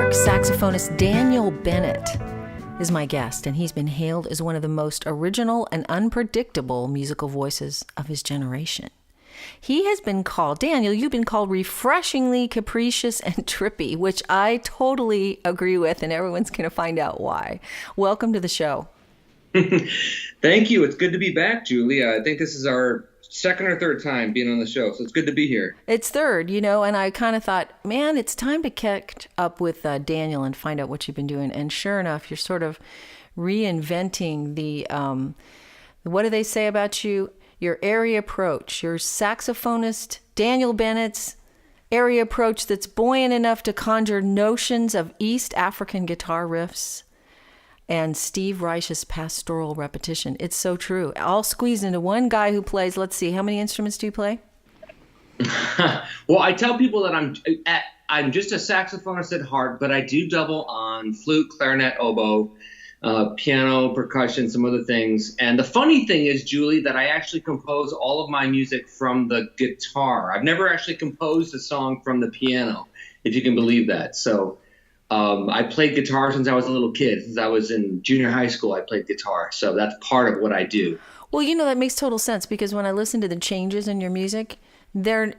York saxophonist Daniel Bennett is my guest, and he's been hailed as one of the most original and unpredictable musical voices of his generation. He has been called, Daniel, you've been called refreshingly capricious and trippy, which I totally agree with, and everyone's going to find out why. Welcome to the show. Thank you. It's good to be back, Julia. I think this is our second or third time being on the show, so it's good to be here. It's third, and I kind of thought, man, it's time to catch up with Daniel and find out what you've been doing. And sure enough, you're sort of reinventing the, what do they say about you? Your area approach, your saxophonist, Daniel Bennett's area approach that's buoyant enough to conjure notions of East African guitar riffs and Steve Reich's pastoral repetition. It's so true. All squeezed into one guy who plays, let's see, how many instruments do you play? Well, I tell people that I'm just a saxophonist at heart, but I do double on flute, clarinet, oboe, piano, percussion, some other things. And the funny thing is, Julie, that I actually compose all of my music from the guitar. I've never actually composed a song from the piano, if you can believe that. So I played guitar since I was a little kid. Since I was in junior high school, I played guitar. So that's part of what I do. Well, that makes total sense, because when I listen to the changes in your music, they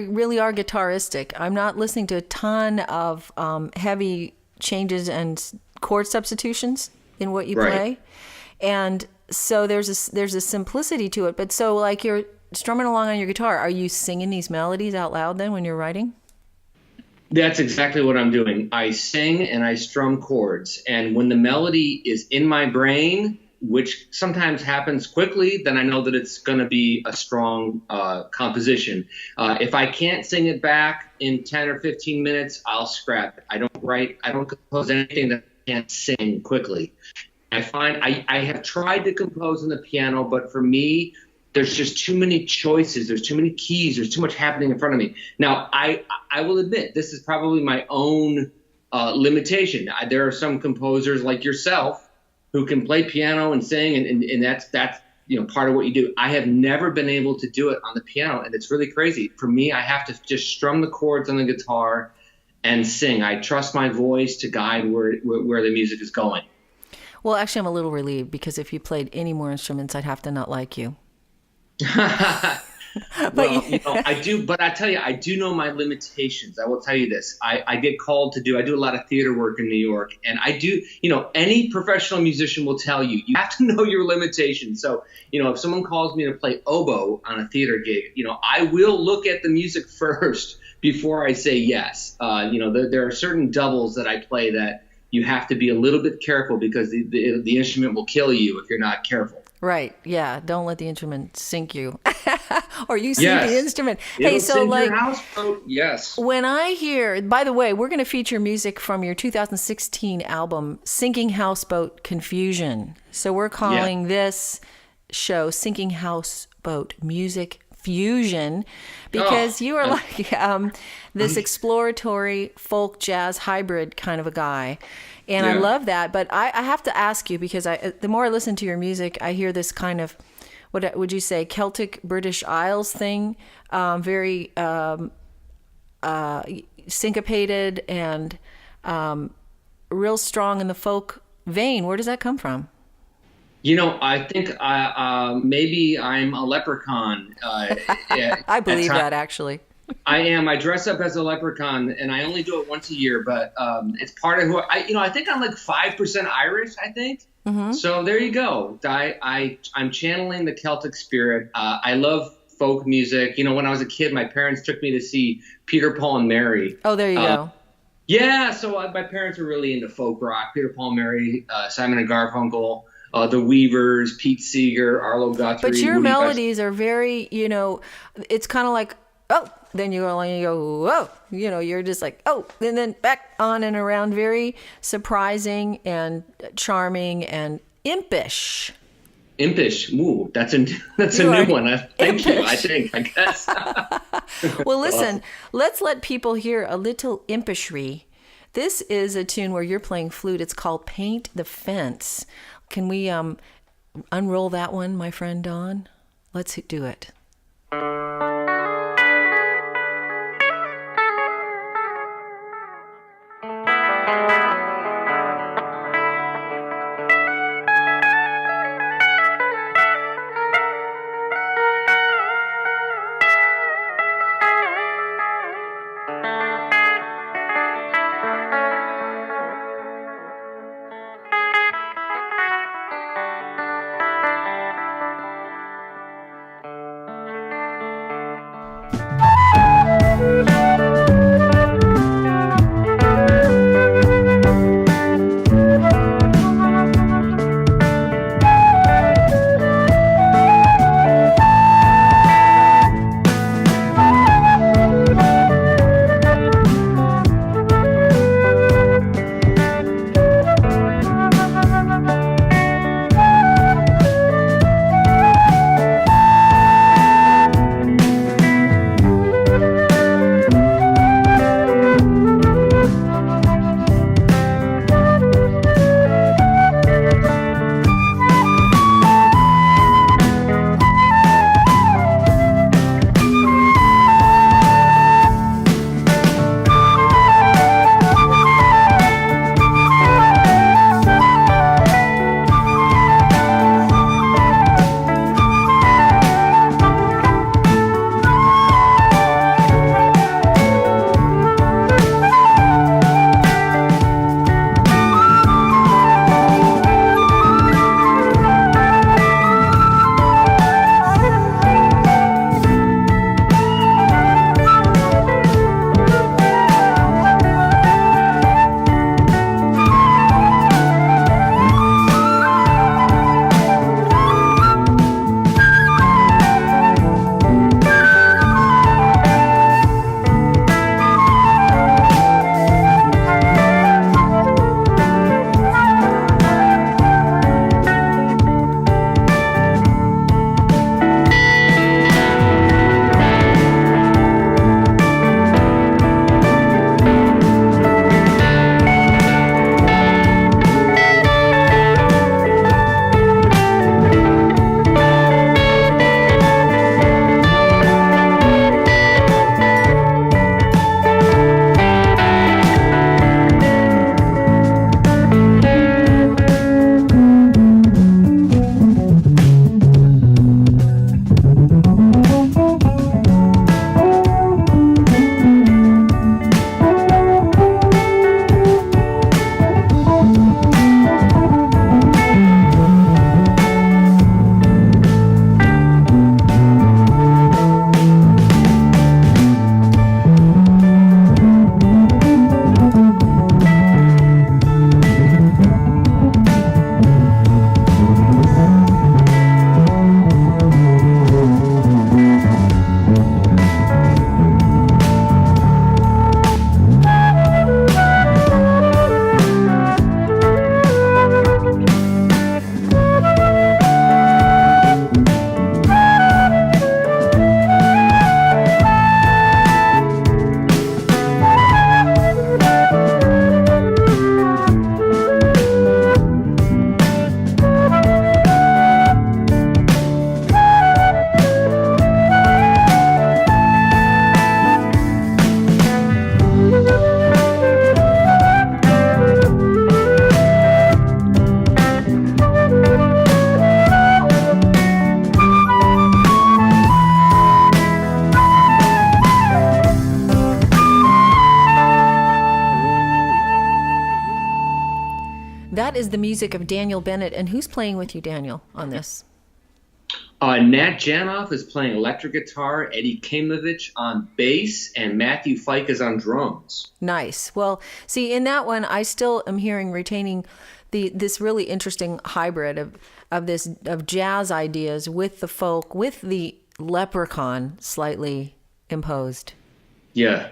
really are guitaristic. I'm not listening to a ton of heavy changes and chord substitutions in what you play. And so there's a simplicity to it. But so like you're strumming along on your guitar, are you singing these melodies out loud then when you're writing? That's exactly what I'm doing. I sing and I strum chords. And when the melody is in my brain, which sometimes happens quickly, then I know that it's going to be a strong composition. If I can't sing it back in 10 or 15 minutes, I'll scrap it. I don't compose anything that I can't sing quickly. I find I have tried to compose on the piano, but for me, there's just too many choices. There's too many keys. There's too much happening in front of me. Now, I will admit, this is probably my own limitation. There are some composers like yourself who can play piano and sing, and that's part of what you do. I have never been able to do it on the piano, and it's really crazy. For me, I have to just strum the chords on the guitar and sing. I trust my voice to guide where the music is going. Well, actually, I'm a little relieved, because if you played any more instruments, I'd have to not like you. Well, I do, but I tell you, I do know my limitations. I will tell you this. I get called to I do a lot of theater work in New York, and I do, any professional musician will tell you, you have to know your limitations. So, if someone calls me to play oboe on a theater gig, I will look at the music first before I say yes. There are certain doubles that I play that you have to be a little bit careful, because the instrument will kill you if you're not careful. Right. Yeah. Don't let the instrument sink you, or you sink the instrument. It'll sink your houseboat. Yes. When I hear, by the way, we're going to feature music from your 2016 album, Sinking Houseboat Confusion. So we're calling this show Sinking Houseboat Music Fusion, because you are like this exploratory folk jazz hybrid kind of a guy. And I love that. But I have to ask you, because the more I listen to your music, I hear this kind of, what would you say, Celtic British Isles thing, very syncopated and real strong in the folk vein. Where does that come from? I think maybe I'm a leprechaun. I believe that, actually. I am. I dress up as a leprechaun, and I only do it once a year. But it's part of who I think I'm like 5% Irish. I think. Mm-hmm. So there you go. I'm channeling the Celtic spirit. I love folk music. When I was a kid, my parents took me to see Peter, Paul, and Mary. Oh, there you go. Yeah. So my parents were really into folk rock. Peter, Paul, and Mary, Simon and Garfunkel. The Weavers, Pete Seeger, Arlo Guthrie. But your melodies are very, it's kind of like, oh, then you go along and you go, whoa, you're just like, oh, and then back on and around, very surprising and charming and impish. Impish, ooh, that's a new one. Thank you, I guess. Well, listen, let's let people hear a little impishry. This is a tune where you're playing flute. It's called Paint the Fence. Can we unroll that one, my friend Don? Let's do it. That is the music of Daniel Bennett. And who's playing with you, Daniel, on this? Nat Janoff is playing electric guitar, Eddie Kamovich on bass, and Matthew Fike is on drums. Nice. Well, see, in that one, I still am retaining this really interesting hybrid of jazz ideas with the folk, with the leprechaun slightly imposed. Yeah,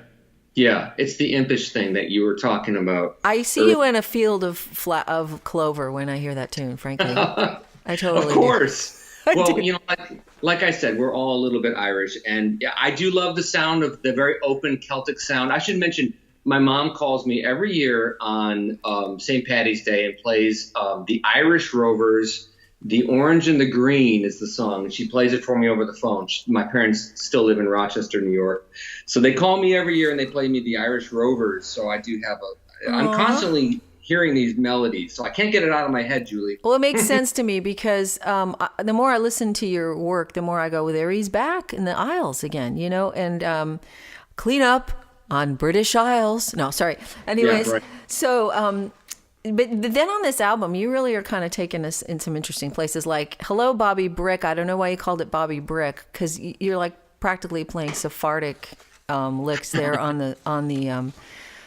it's the impish thing that you were talking about. I see you in a field of clover when I hear that tune. Frankly, I totally. Of course. Do. Well, you know, like I said, we're all a little bit Irish, and I do love the sound of the very open Celtic sound. I should mention, my mom calls me every year on St. Paddy's Day and plays the Irish Rovers. The Orange and the Green is the song, and she plays it for me over the phone. My parents still live in Rochester, New York, so they call me every year and they play me the Irish Rovers. So I do have I'm constantly hearing these melodies, so I can't get it out of my head, Julie. Well, it makes sense to me because the more I listen to your work, the more I go, well, there he's back in the Isles again, you know, and clean up on British Isles. No, sorry. Anyways, yeah, right. So, but then on this album, you really are kind of taking us in some interesting places, like Hello, Bobby Brick. I don't know why you called it Bobby Brick, because you're like practically playing Sephardic licks there on the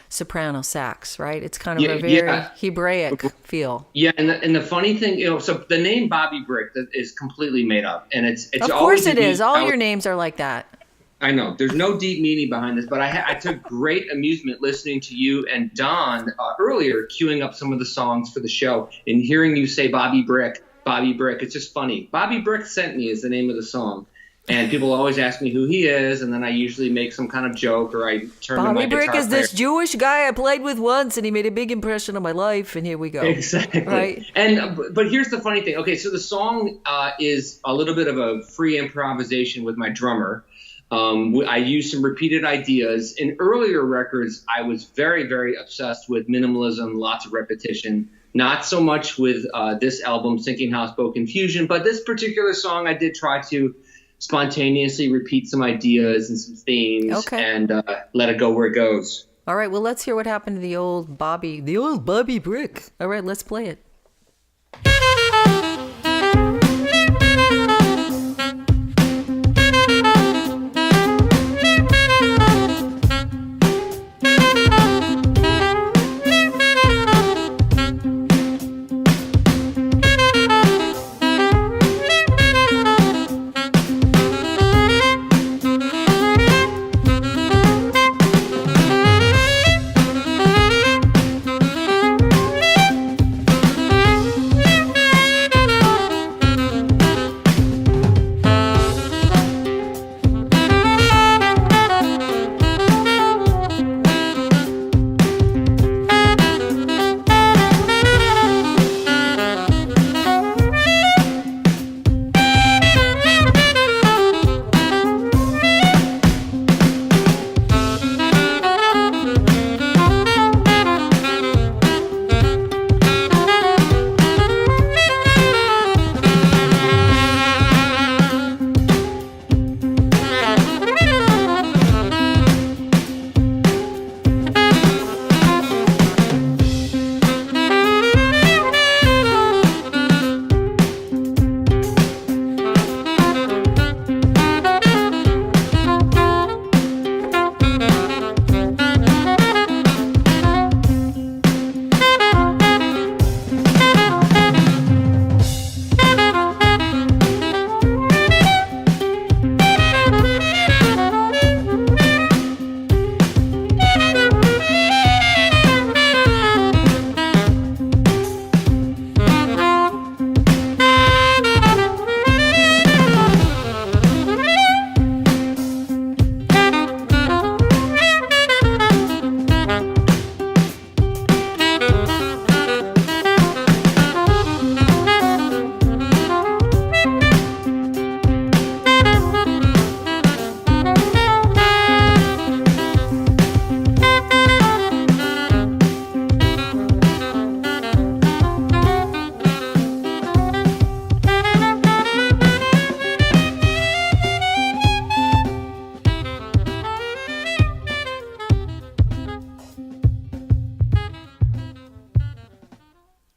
soprano sax, right? It's kind of a very Hebraic feel. Yeah, and the funny thing, you know, so the name Bobby Brick is completely made up, and it's of course it is. All your names are like that. I know there's no deep meaning behind this, but I took great amusement listening to you and Don earlier, queuing up some of the songs for the show, and hearing you say Bobby Brick. It's just funny. Bobby Brick Sent Me is the name of the song. And people always ask me who he is, and then I usually make some kind of joke, or I turn to my Bobby Brick guitar is this Jewish guy I played with once, and he made a big impression on my life, and here we go. Exactly. Right? And but here's the funny thing. Okay, so the song is a little bit of a free improvisation with my drummer. I used some repeated ideas. In earlier records, I was very, very obsessed with minimalism, lots of repetition. Not so much with this album, Sinking Houseboat Confusion, but this particular song I did try to spontaneously repeat some ideas and some themes, and let it go where it goes. All right, well, let's hear what happened to the old Bobby Brick. All right, let's play it.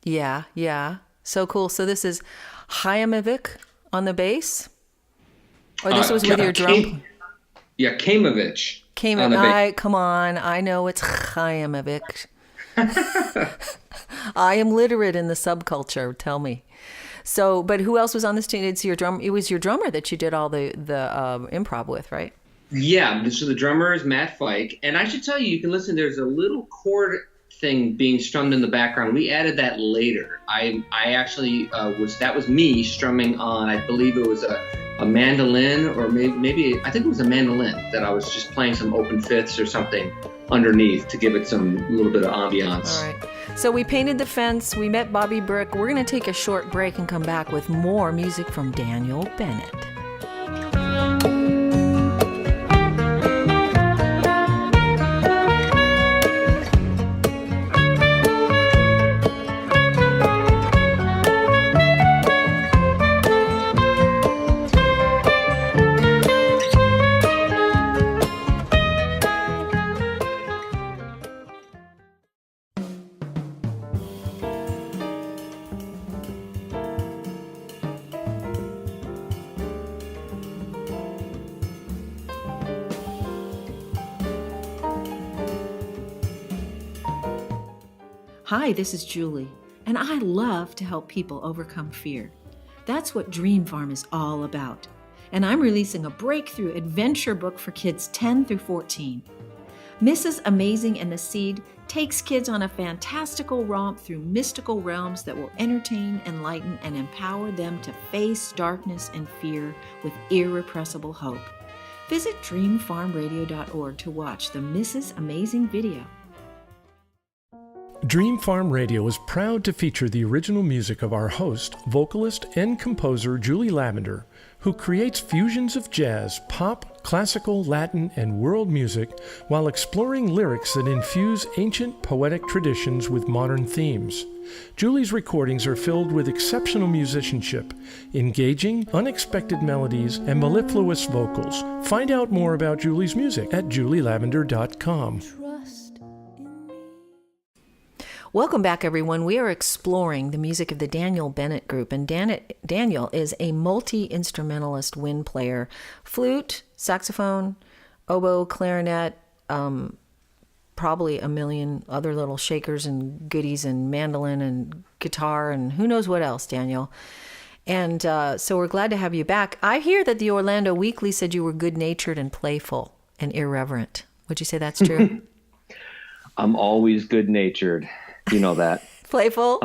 Yeah, yeah. So cool. So this is Hayamovic on the bass? Or this was with your drum? Kamovich. Come on. I know it's Hayamovic. I am literate in the subculture. Tell me. So, but who else was on this team? It was your drummer that you did all the improv with, right? Yeah. So the drummer is Matt Fike, and I should tell you, you can listen. There's a little chord thing being strummed in the background. We added that later. I actually that was me strumming on, I believe it was a mandolin, or maybe I think it was a mandolin that I was just playing some open fifths or something underneath to give it some little bit of ambiance. All right. So we painted the fence. We met Bobby Brick. We're going to take a short break and come back with more music from Daniel Bennett. Hi, this is Julie, and I love to help people overcome fear. That's what DreamFarm is all about. And I'm releasing a breakthrough adventure book for kids 10 through 14. Mrs. Amazing and the Seed takes kids on a fantastical romp through mystical realms that will entertain, enlighten, and empower them to face darkness and fear with irrepressible hope. Visit dreamfarmradio.org to watch the Mrs. Amazing video. DreamFarm Radio is proud to feature the original music of our host, vocalist, and composer Julie Lavender, who creates fusions of jazz, pop, classical, Latin, and world music while exploring lyrics that infuse ancient poetic traditions with modern themes. Julie's recordings are filled with exceptional musicianship, engaging, unexpected melodies, and mellifluous vocals. Find out more about Julie's music at julielavender.com. Welcome back, everyone. We are exploring the music of the Daniel Bennett Group, and Daniel is a multi-instrumentalist wind player, flute, saxophone, oboe, clarinet, probably a million other little shakers and goodies, and mandolin and guitar and who knows what else, Daniel. And so we're glad to have you back. I hear that the Orlando Weekly said you were good-natured and playful and irreverent. Would you say that's true? I'm always good-natured. You know that. Playful?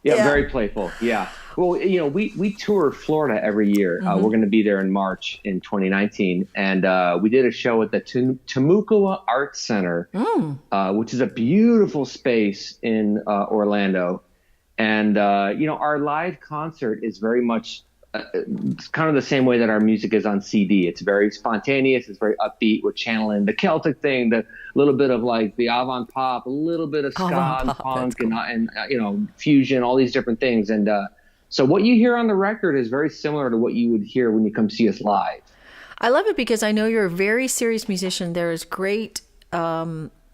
Yeah, very playful. Yeah. Well, we tour Florida every year. Mm-hmm. We're going to be there in March in 2019. And we did a show at the Temecula Arts Center, which is a beautiful space in Orlando. And, our live concert is very much it's kind of the same way that our music is on CD. It's very spontaneous. It's very upbeat. We're channeling the Celtic thing, the little bit of like the avant pop, a little bit of ska and punk, cool. and fusion, all these different things. And so what you hear on the record is very similar to what you would hear when you come see us live. I love it because I know you're a very serious musician. There is great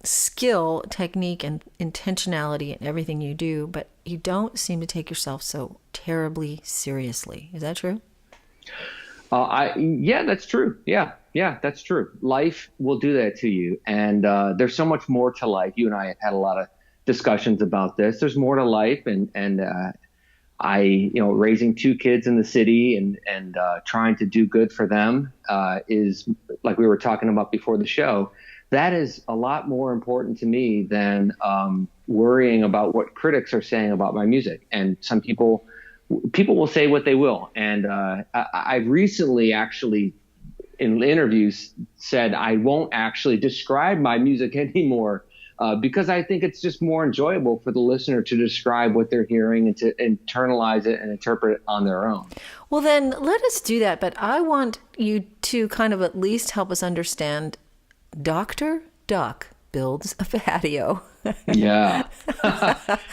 skill, technique, and intentionality in everything you do, but you don't seem to take yourself so terribly seriously. Is that true? Yeah, that's true. Yeah, that's true. Life will do that to you. And there's so much more to life. You and I had a lot of discussions about this. There's more to life. And I, raising two kids in the city and trying to do good for them is, like we were talking about before the show, that is a lot more important to me than worrying about what critics are saying about my music. And some people will say what they will. And I recently actually in interviews said I won't actually describe my music anymore because I think it's just more enjoyable for the listener to describe what they're hearing and to internalize it and interpret it on their own. Well, then let us do that. But I want you to kind of at least help us understand Dr. Duck builds a patio. Yeah.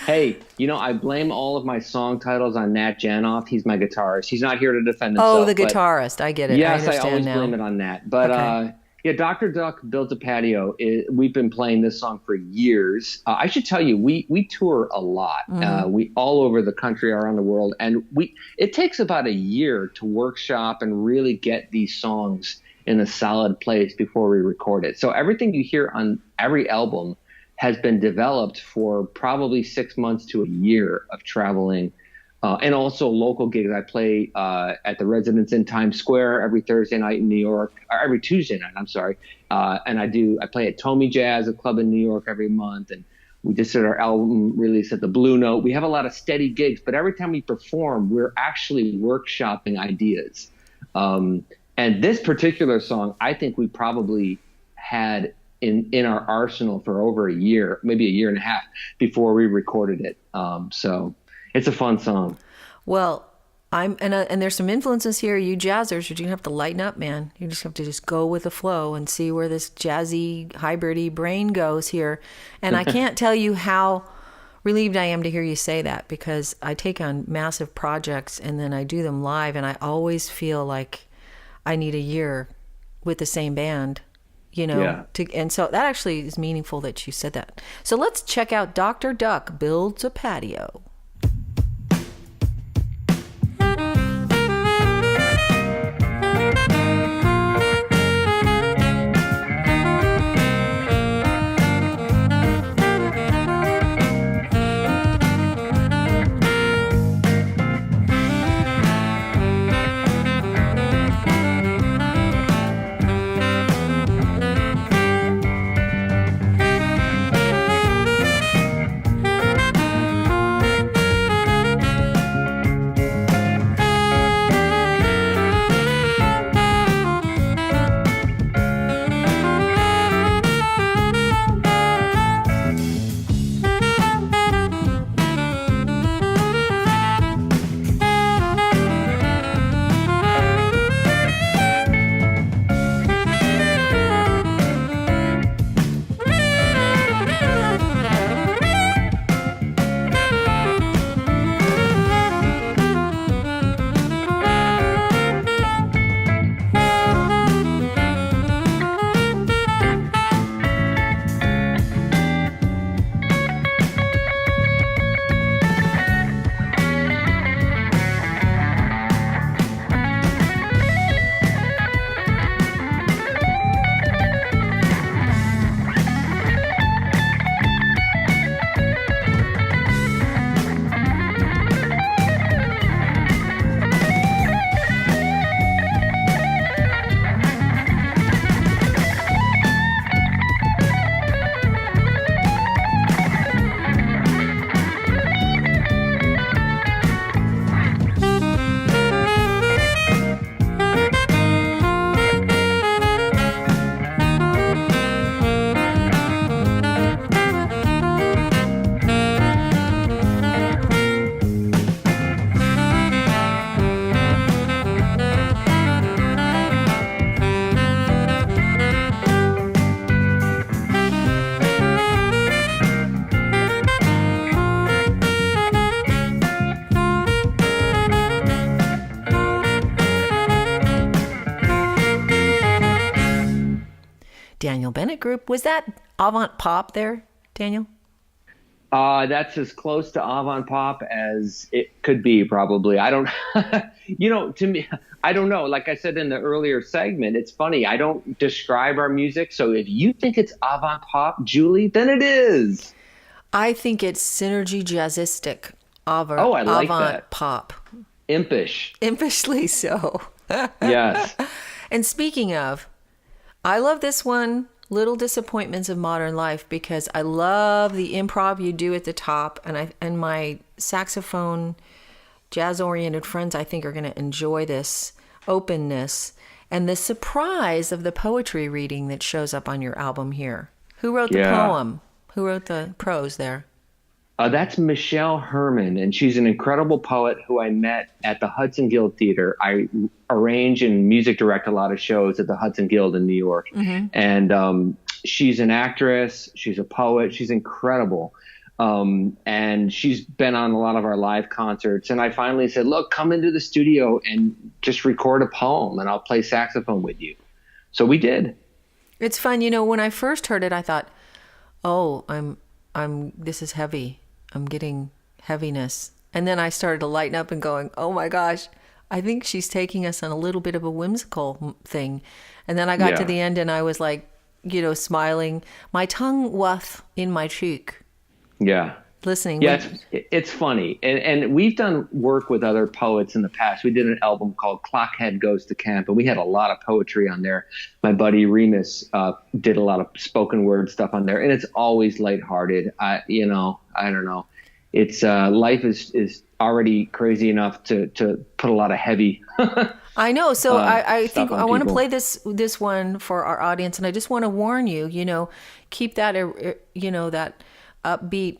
Hey, I blame all of my song titles on Nat Janoff. He's my guitarist. He's not here to defend himself. Oh, the guitarist. I get it. Yes, I always now. blame it on Nat. But, okay. Yeah, Dr. Duck Builds a Patio. We've been playing this song for years. I should tell you, we tour a lot. We all over the country, around the world, and it takes about a year to workshop and really get these songs in a solid place before we record it. So everything you hear on every album has been developed for probably 6 months to a year of traveling. And also local gigs. I play at the Residence Inn Times Square every Thursday night in New York, or every Tuesday night, I'm sorry. And I play at Tommy Jazz, a club in New York, every month. And we just did our album release at the Blue Note. We have a lot of steady gigs, but every time we perform, we're actually workshopping ideas. And this particular song, I think we probably had in our arsenal for over a year, maybe a year and a half before we recorded it. So it's a fun song. Well, and there's some influences here. You jazzers, you're gonna have to lighten up, man. You just have to go with the flow and see where this jazzy, hybridy brain goes here. And I can't tell you how relieved I am to hear you say that, because I take on massive projects and then I do them live, and I always feel like I need a year with the same band. And so that actually is meaningful that you said that. So let's check out Dr. Duck Builds a Patio. Daniel Bennett Group. Was that avant pop there, Daniel? That's as close to avant pop as it could be, probably. I don't, to me, I don't know. Like I said in the earlier segment, it's funny. I don't describe our music. So if you think it's avant pop, Julie, then it is. I think it's synergy jazzistic. I like avant that. Pop. Impish. Impishly so. Yes. And speaking of, I love this one, Little Disappointments of Modern Life, because I love the improv you do at the top, and my saxophone jazz-oriented friends, I think, are going to enjoy this openness and the surprise of the poetry reading that shows up on your album here. Who wrote the poem? Who wrote the prose there? That's Michelle Herman, and she's an incredible poet who I met at the Hudson Guild Theater. I arrange and music direct a lot of shows at the Hudson Guild in New York. Mm-hmm. And she's an actress. She's a poet. She's incredible. And she's been on a lot of our live concerts. And I finally said, look, come into the studio and just record a poem, and I'll play saxophone with you. So we did. It's fun. When I first heard it, I thought, oh, this is heavy. I'm getting heaviness. And then I started to lighten up and going, oh my gosh, I think she's taking us on a little bit of a whimsical thing. And then I got to the end and I was like, smiling. My tongue was in my cheek. Yeah. Listening. Yeah, it's funny. And we've done work with other poets in the past. We did an album called Clockhead Goes to Camp, and we had a lot of poetry on there. My buddy Remus did a lot of spoken word stuff on there, and it's always lighthearted. I don't know. It's life is already crazy enough to put a lot I know. So I think I want to people. play this one for our audience, and I just want to warn you, keep that, that upbeat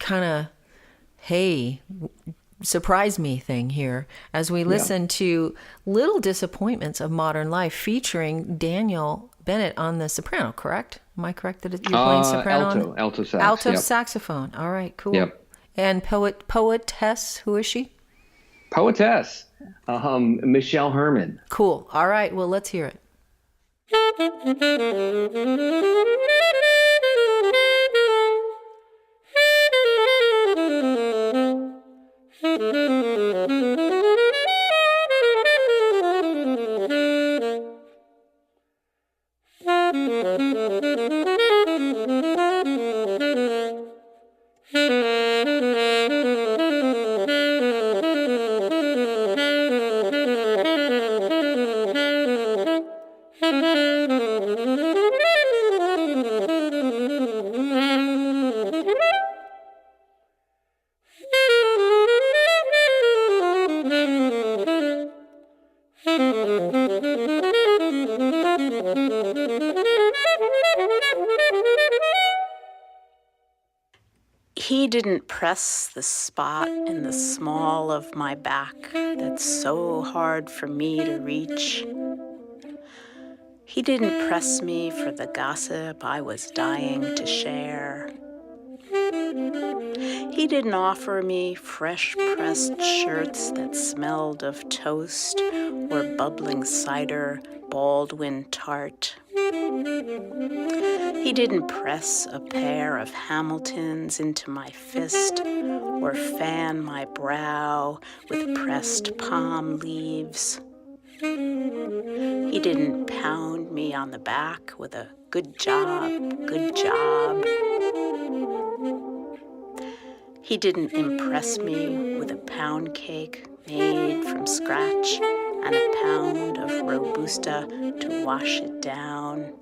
kind of, hey, surprise me thing here as we listen to Little Disappointments of Modern Life featuring Daniel Bennett on the soprano, correct? Am I correct that you're playing soprano? Alto sax. Alto saxophone. All right, cool. Yep. And poetess, who is she? Poetess, Michelle Herman. Cool. All right, well, let's hear it. He didn't press the spot in the small of my back that's so hard for me to reach. He didn't press me for the gossip I was dying to share. He didn't offer me fresh pressed shirts that smelled of toast or bubbling cider, Baldwin tart. He didn't press a pair of Hamiltons into my fist or fan my brow with pressed palm leaves. He didn't pound me on the back with a good job, good job. He didn't impress me with a pound cake made from scratch and a pound of Robusta to wash it down.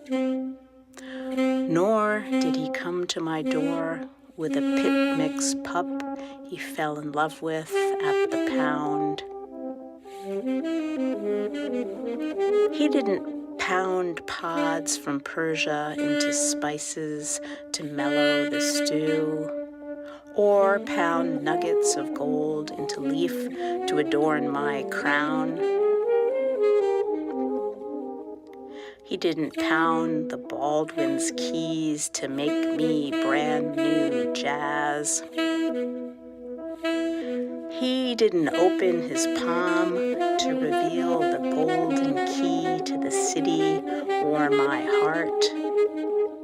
Nor did he come to my door with a pit mix pup he fell in love with at the pound. He didn't pound pods from Persia into spices to mellow the stew, or pound nuggets of gold into leaf to adorn my crown. He didn't pound the Baldwin's keys to make me brand new jazz. He didn't open his palm to reveal the golden key to the city or my heart.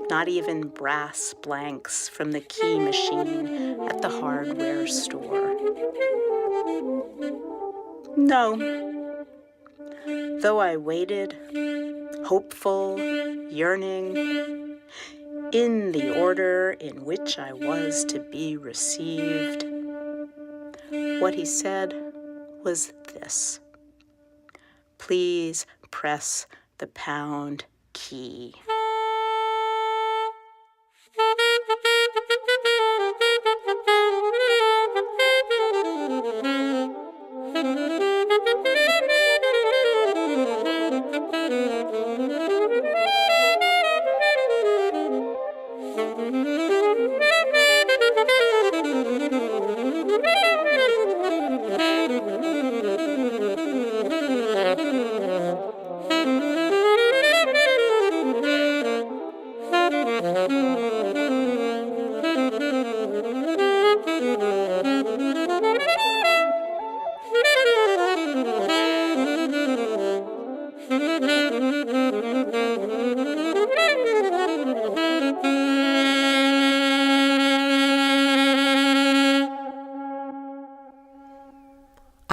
Not even brass blanks from the key machine at the hardware store. No. Though I waited, hopeful, yearning, in the order in which I was to be received, what he said was this: please press the pound key.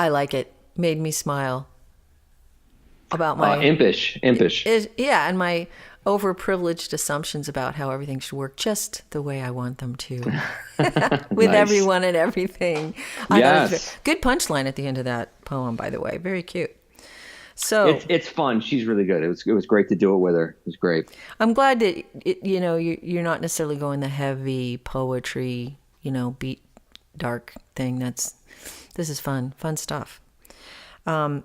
I like it. Made me smile about my impish. Yeah, and my overprivileged assumptions about how everything should work just the way I want them to, with Nice. everyone and everything. Yes. Good punchline at the end of that poem, by the way. Very cute. So It's fun. She's really good. It was great to do it with her. It was great. I'm glad that you're not necessarily going the heavy poetry, beat dark thing. This is fun stuff. But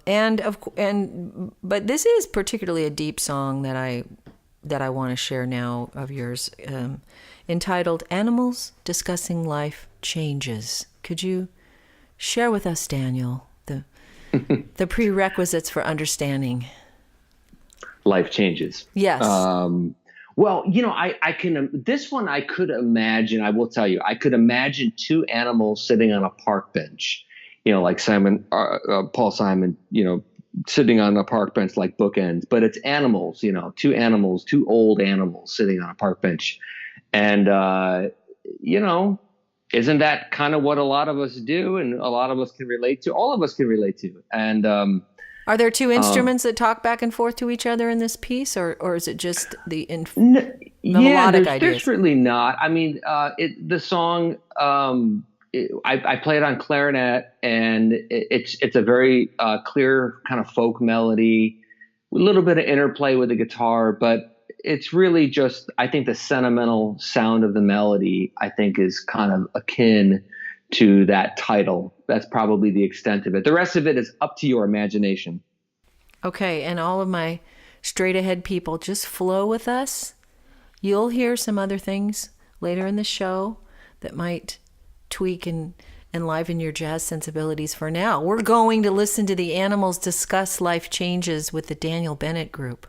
this is particularly a deep song that I want to share now of yours, entitled "Animals Discussing Life Changes." Could you share with us, Daniel, the prerequisites for understanding Life changes. Yes. Well, I can. This one I could imagine. I will tell you, I could imagine two animals sitting on a park bench. Like Paul Simon. Sitting on a park bench like bookends. But it's animals. Two old animals sitting on a park bench, and isn't that kind of what a lot of us do, and a lot of us can relate to? All of us can relate to. And are there two instruments that talk back and forth to each other in this piece, or is it just the melodic ideas? There's really not. I mean, the song, I play it on clarinet, and it's a very clear kind of folk melody, a little bit of interplay with the guitar, but it's really just, I think the sentimental sound of the melody, I think, is kind of akin to that title. That's probably the extent of it. The rest of it is up to your imagination. Okay, and all of my straight ahead people, just flow with us. You'll hear some other things later in the show that might tweak and enliven your jazz sensibilities. For now, we're going to listen to the Animals Discuss Life Changes with the Daniel Bennett Group.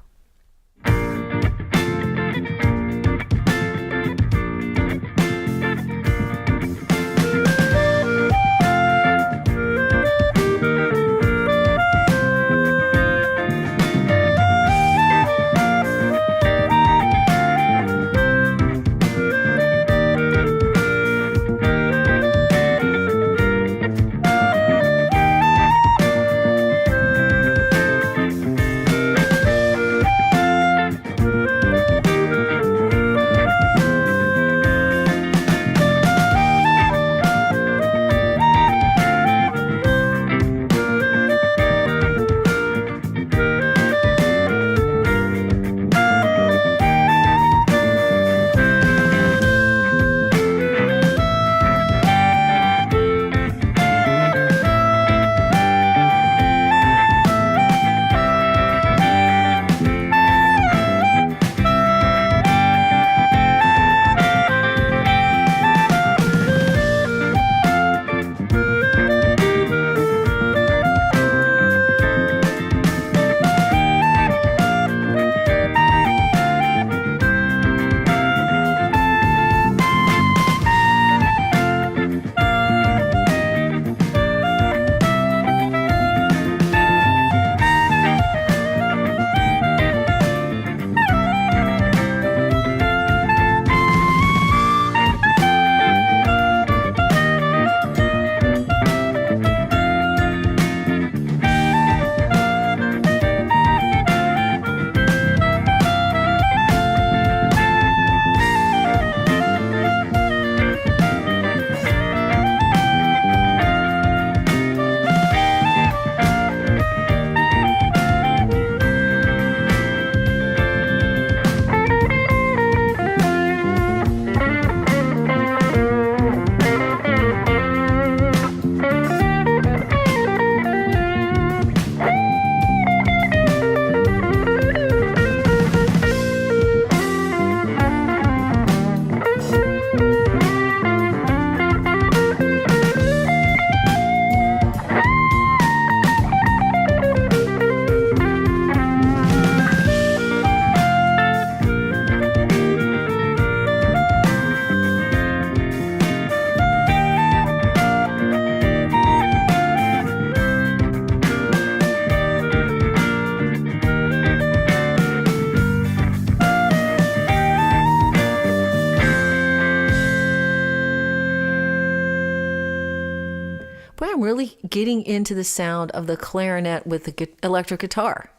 Boy, I'm really getting into the sound of the clarinet with the electric guitar.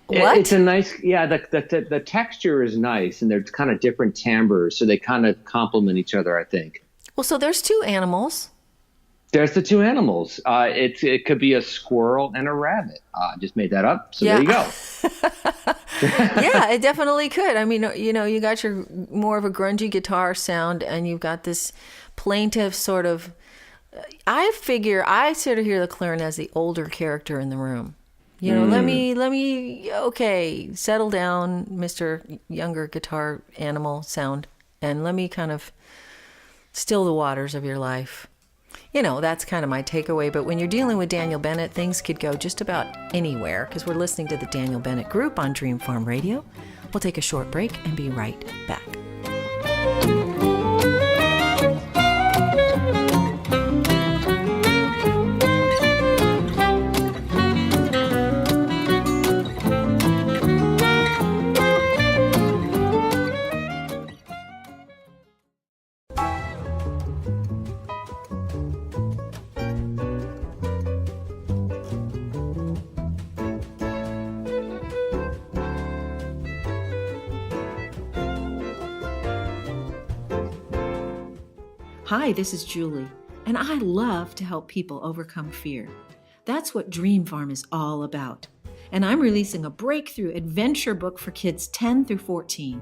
What? It's a nice, yeah, the texture is nice, and they're kind of different timbres, so they kind of complement each other, I think. Well, so there's two animals. There's the two animals. It could be a squirrel and a rabbit. Just made that up, so there you go. Yeah, it definitely could. I mean, you got your more of a grungy guitar sound, and you've got this plaintive sort of. I sort of hear the clarinet as the older character in the room. Let me, okay, settle down, Mr. Younger Guitar Animal sound, and let me kind of still the waters of your life. That's kind of my takeaway. But when you're dealing with Daniel Bennett, things could go just about anywhere, because we're listening to the Daniel Bennett Group on DreamFarm Radio. We'll take a short break and be right back. Hi, this is Julie, and I love to help people overcome fear. That's what DreamFarm is all about. And I'm releasing a breakthrough adventure book for kids 10 through 14.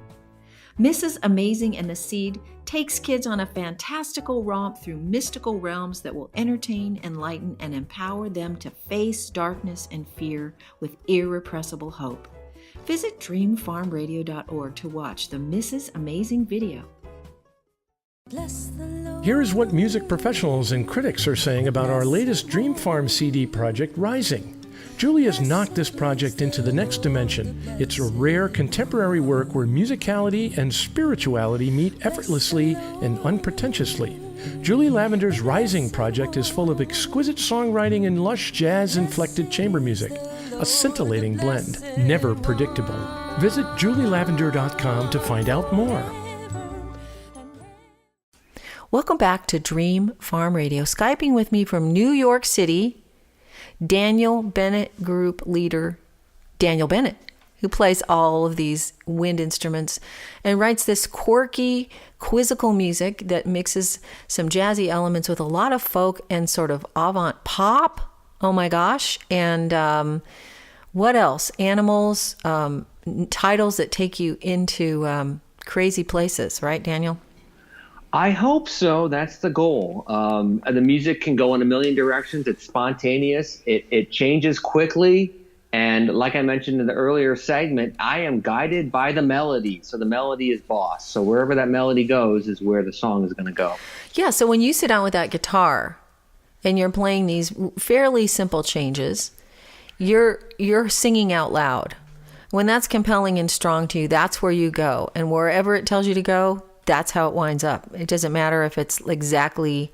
Mrs. Amazing and the Seed takes kids on a fantastical romp through mystical realms that will entertain, enlighten, and empower them to face darkness and fear with irrepressible hope. Visit dreamfarmradio.org to watch the Mrs. Amazing video. Here is what music professionals and critics are saying about our latest DreamFarm CD project, Rising. Julie has knocked this project into the next dimension. It's a rare contemporary work where musicality and spirituality meet effortlessly and unpretentiously. Julie Lavender's Rising project is full of exquisite songwriting and lush jazz-inflected chamber music, a scintillating blend, never predictable. Visit julielavender.com to find out more. Welcome back to Dream Farm Radio. Skyping with me from New York City, Daniel Bennett Group leader, Daniel Bennett, who plays all of these wind instruments and writes this quirky, quizzical music that mixes some jazzy elements with a lot of folk and sort of avant pop. Oh my gosh. And what else? Animals, titles that take you into crazy places, right, Daniel? I hope so. That's the goal. The music can go in a million directions. It's spontaneous. It changes quickly. And like I mentioned in the earlier segment, I am guided by the melody. So the melody is boss. So wherever that melody goes is where the song is going to go. Yeah. So when you sit down with that guitar and you're playing these fairly simple changes, you're singing out loud. When that's compelling and strong to you, that's where you go. And wherever it tells you to go, that's how it winds up. It doesn't matter if it's exactly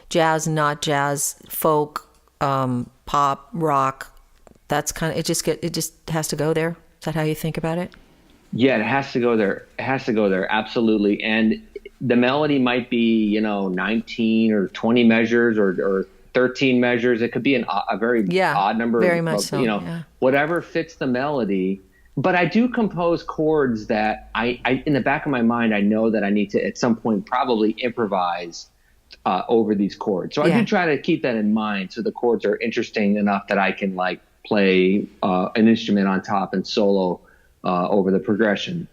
jazz, not jazz, folk, pop, rock. That's kind of, it just has to go there. Is that how you think about it? Yeah, it has to go there. It has to go there. Absolutely. And the melody might be, 19 or 20 measures or 13 measures. It could be a very odd number. Very much so. Whatever fits the melody. But I do compose chords that I in the back of my mind, I know that I need to at some point probably improvise over these chords. So I do try to keep that in mind. So the chords are interesting enough that I can play an instrument on top and solo over the progression.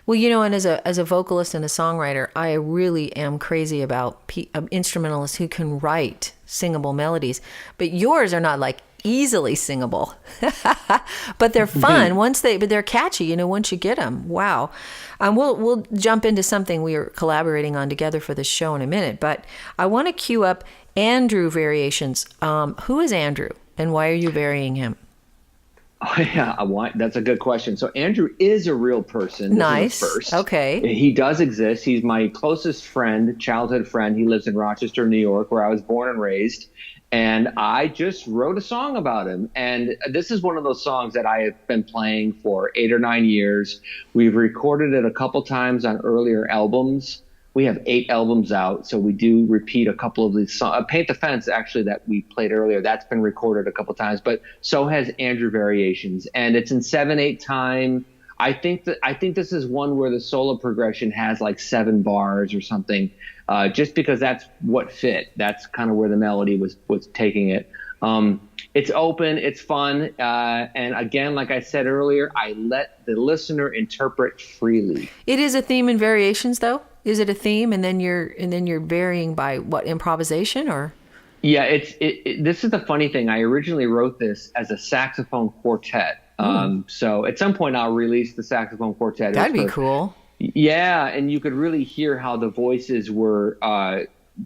Well, and as a vocalist and a songwriter, I really am crazy about instrumentalists who can write singable melodies. But yours are not easily singable, but they're fun but they're catchy. Once you get them, wow. We'll jump into something we are collaborating on together for this show in a minute. But I want to cue up Andrew variations. Who is Andrew, and why are you varying him? Oh, yeah, that's a good question. So Andrew is a real person. Nice. First. Okay. He does exist. He's my closest friend, childhood friend. He lives in Rochester, New York, where I was born and raised. And I just wrote a song about him. And this is one of those songs that I have been playing for 8 or 9 years. We've recorded it a couple times on earlier albums. we have 8 albums out, so we do repeat a couple of these songs. Paint the Fence, actually, that we played earlier, that's been recorded a couple times, but so has Andrew Variations, and it's in 7/8 time. I think this is one where the solo progression has like 7 bars or something, just because that's what fit. That's kind of where the melody was taking it. It's open, it's fun, and again, like I said earlier, I let the listener interpret freely. It is a theme and variations, though. Is it a theme, and then you're varying by what, improvisation or? Yeah, this is the funny thing. I originally wrote this as a saxophone quartet. So at some point I'll release the saxophone quartet. That'd be cool. Yeah, and you could really hear how the voices were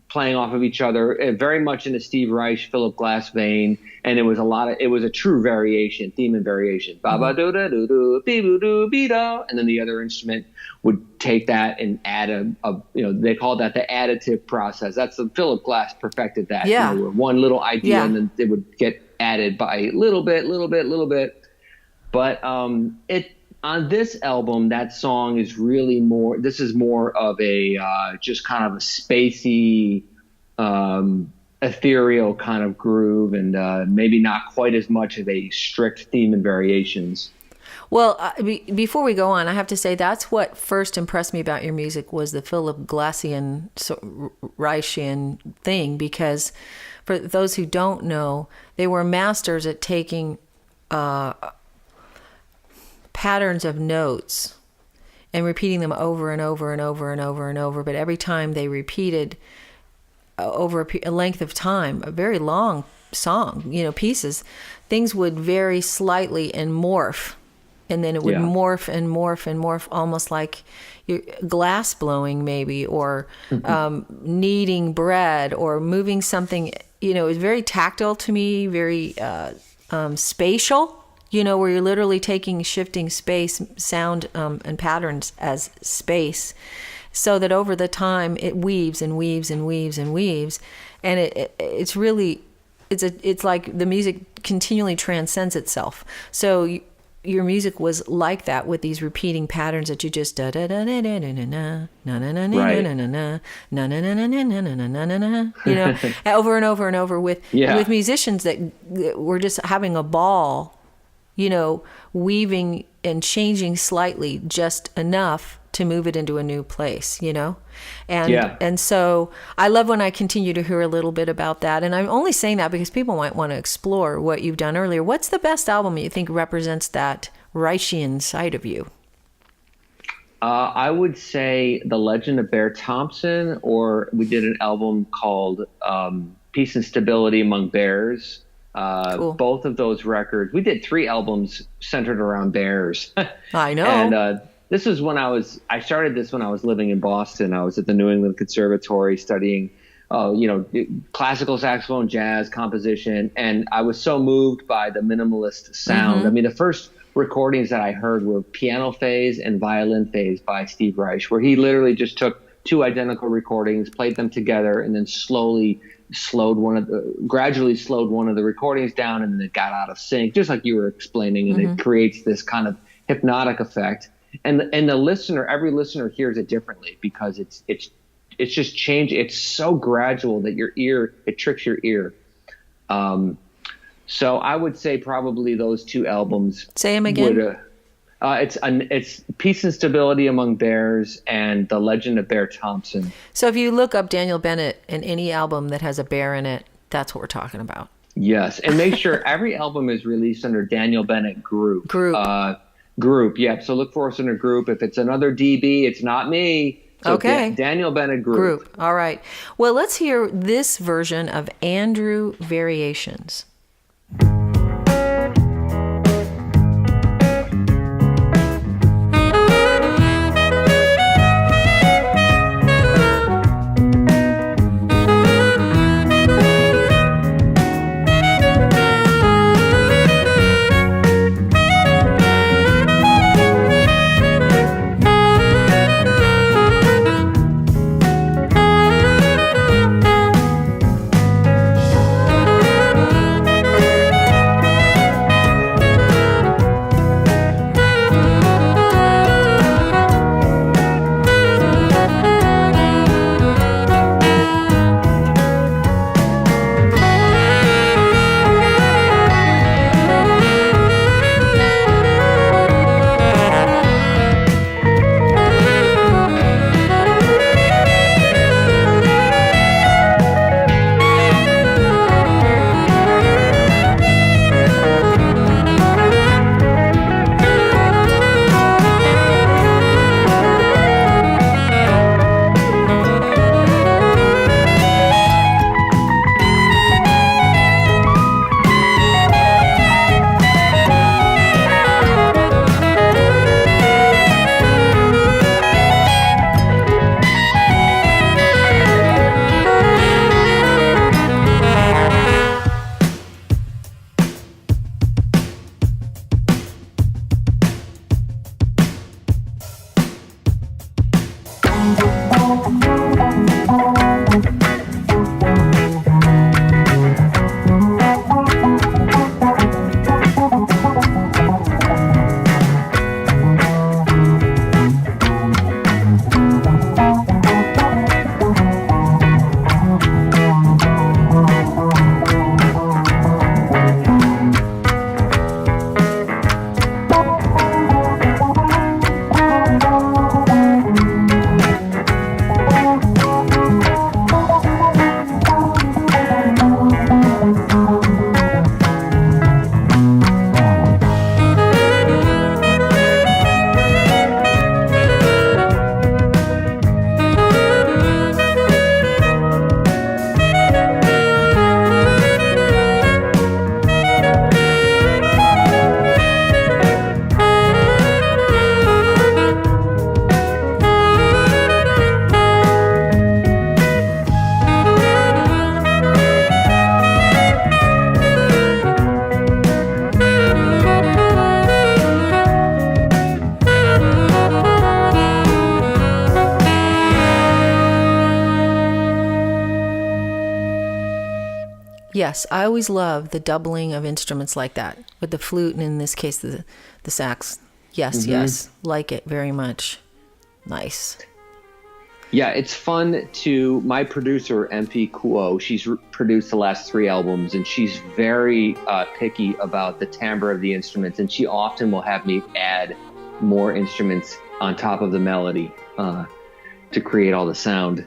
playing off of each other, very much in the Steve Reich, Philip Glass vein, and it was a true variation, theme and variation. Ba ba do da do do, be boo do be do, and then the other instrument would take that and add they call that the additive process. That's Philip Glass perfected that. Yeah. Where one little idea and then it would get added by little bit. But on this album, that song is really more. This is more of a just kind of a spacey, ethereal kind of groove, and maybe not quite as much of a strict theme and variations. Well, before we go on, I have to say that's what first impressed me about your music was the Philip Glassian, Reichian thing, because for those who don't know, they were masters at taking patterns of notes and repeating them over and over and over and over and over. But every time they repeated over a length of time, a very long song, pieces, things would vary slightly and morph. And then it would morph and morph and morph, almost like glass blowing maybe, or kneading bread or moving something. It was very tactile to me, very spatial, where you're literally shifting space, sound, and patterns as space, so that over the time it weaves and weaves and weaves and weaves. And it's really, it's like the music continually transcends itself. So your music was like that, with these repeating patterns that you just da da da da da da na na na na na na na na na na na na na na, over and over and over with musicians that were just having a ball, weaving and changing slightly just enough to move it into a new place, And so I love when I continue to hear a little bit about that. And I'm only saying that because people might want to explore what you've done earlier. What's the best album you think represents that Reichian side of you? I would say The Legend of Bear Thompson, or we did an album called Peace and Stability Among Bears. Cool. Both of those records, we did 3 albums centered around bears. I know. And this is I started this when I was living in Boston. I was at the New England Conservatory studying, classical saxophone, jazz, composition. And I was so moved by the minimalist sound. Mm-hmm. I mean, the first recordings that I heard were piano phase and violin phase by Steve Reich, where he literally just took 2 identical recordings, played them together, and then gradually slowed one of the recordings down, and then it got out of sync, just like you were explaining, and it creates this kind of hypnotic effect. And the listener, every listener hears it differently, because it's just changed. It's so gradual that it tricks your ear. So I would say probably those 2 albums. Say them again. It's Peace and Stability Among Bears and The Legend of Bear Thompson. So if you look up Daniel Bennett in any album that has a bear in it, that's what we're talking about. Yes, and make sure every album is released under Daniel Bennett Group. Group, yeah. So look for us under Group. If it's another DB, it's not me. So okay. Daniel Bennett Group. All right. Well, let's hear this version of Andrew Variations. Yes, I always love the doubling of instruments like that with the flute and in this case the sax. Yes, yes, like it very much. Nice. Yeah, it's fun to my producer MP Kuo. She's produced the last 3 albums, and she's very picky about the timbre of the instruments, and she often will have me add more instruments on top of the melody to create all the sound.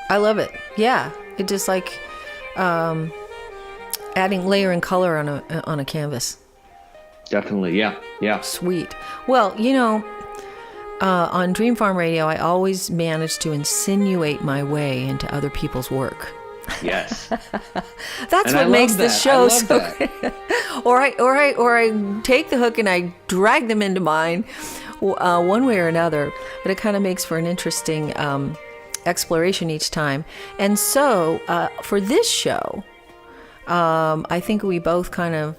I love it. Yeah, it just like adding layer and color on a canvas. Definitely, yeah. Sweet. Well, you know, on DreamFarm Radio, I always manage to insinuate my way into other people's work. Yes. That's what makes this show so great. or I take the hook and I drag them into mine, one way or another. But it kind of makes for an interesting exploration each time. And so for this show, I think we both kind of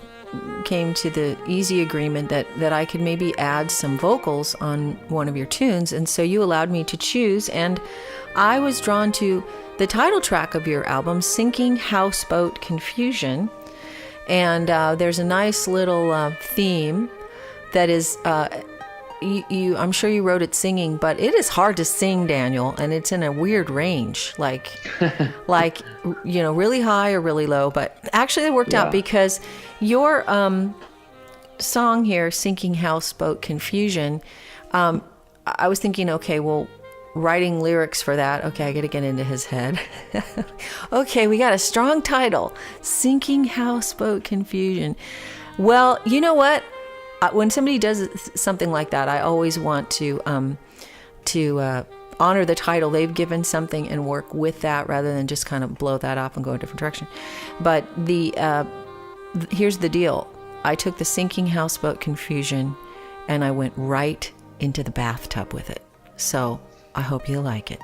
came to the easy agreement that I could maybe add some vocals on one of your tunes. And so you allowed me to choose, and I was drawn to the title track of your album, Sinking Houseboat Confusion. And there's a nice little theme that is I'm sure you wrote it singing, but it is hard to sing, Daniel, and it's in a weird range, like really high or really low. But actually, it worked out because your song here, "Sinking Houseboat Confusion," I was thinking, okay, well, writing lyrics for that. Okay, I got to get into his head. Okay, we got a strong title, "Sinking Houseboat Confusion." Well, you know what? When somebody does something like that, I always want to honor the title they've given something and work with that rather than just kind of blow that up and go a different direction. But here's the deal. I took the Sinking Houseboat Confusion and I went right into the bathtub with it. So I hope you like it.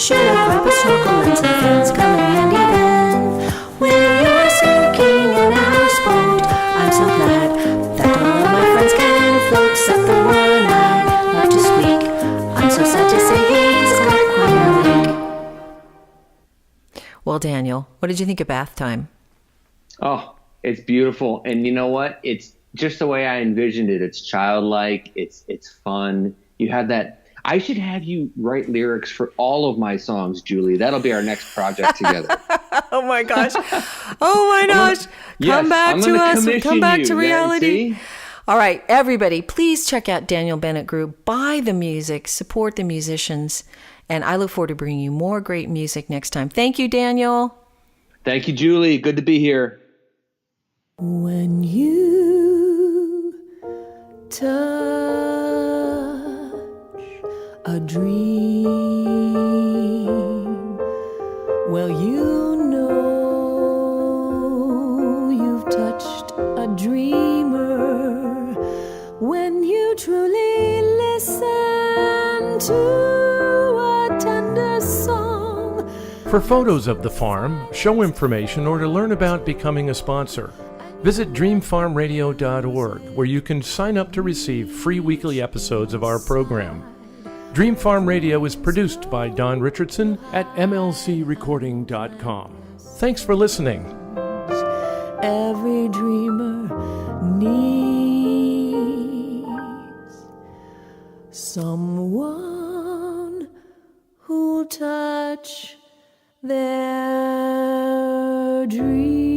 should have grabbed a snorkel lens and fins come in handy then. When you're sinking in a houseboat, I'm so glad that all of my friends can float, except the one I love to squeak. I'm so sad to say he's got quite a leak. Well, Daniel, what did you think of Bath Time? Oh, it's beautiful. And you know what? It's just the way I envisioned it. It's childlike. It's fun. You have that. I should have you write lyrics for all of my songs, Julie. That'll be our next project together. Oh my gosh. Oh my gosh. Come back to us. Come back to reality. All right, everybody, please check out Daniel Bennett Group. Buy the music, support the musicians, and I look forward to bringing you more great music next time. Thank you, Daniel. Thank you, Julie. Good to be here. When you touch a dream, well, you know you've touched a dreamer when you truly listen to a tender song. For photos of the farm, show information, or to learn about becoming a sponsor, visit DreamFarmRadio.org, where you can sign up to receive free weekly episodes of our program. DreamFarm Radio is produced by Don Richardson at MLCRecording.com. Thanks for listening. Every dreamer needs someone who'll touch their dream.